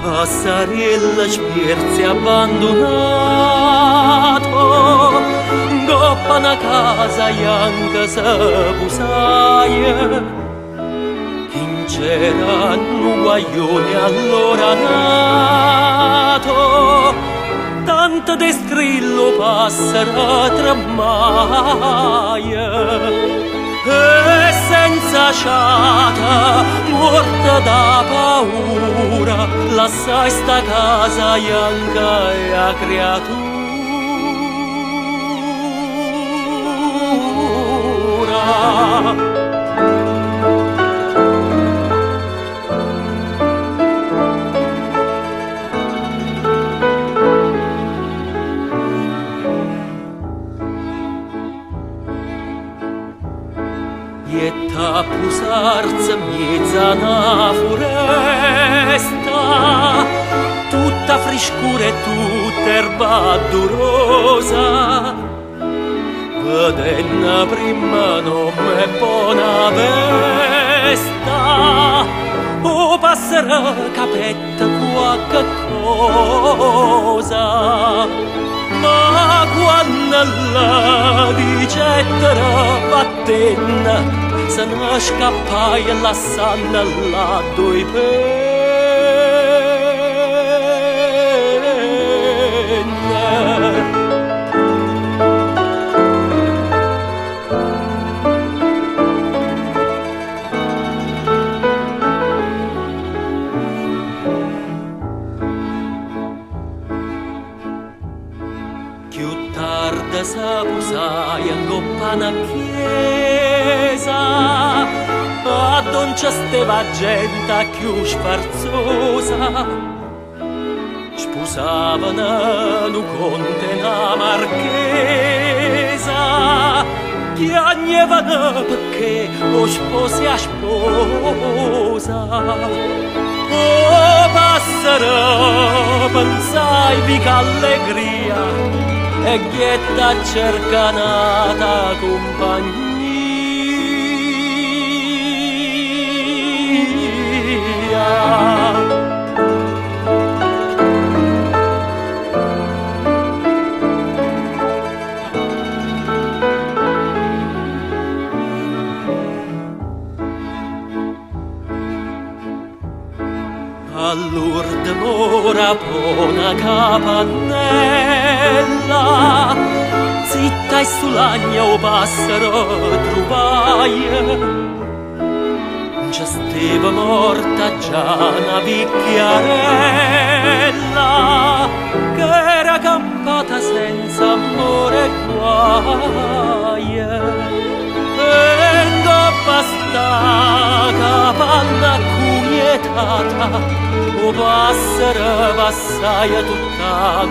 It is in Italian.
Passarella spierzi abbandonato, goppa una casa bianca s'abusaia, in c'era un guaglione allora nato, tanto de strillo passera tramaia. E senza sciata, morta da paura, lassai sta casa bianca e a creatura. Ietta pusarza mezza na foresta, tutta friscura e tutta erba durosa, vedenna prima non me buona vesta, o passerà capetta qualche cosa. Ma quando la dicetterà battenna, se ne scappai e lasciando là due penne. Più tardi s'abusai in coppa una chiesa, a don c'è steva gente più sfarzosa, sposavano un conte e una marchesa, piagnevano perché o sposi a sposa. Oh, passerò, pensai vi che allegria, e ghietta cercanata compagnia. All'urd mora una capannella, zitta e sulagna o passero truvaia. Già steva morta già una vecchiarella, che era campata senza amore e guaia. E ngoppa sta capanna quietata, o passera passaia tutta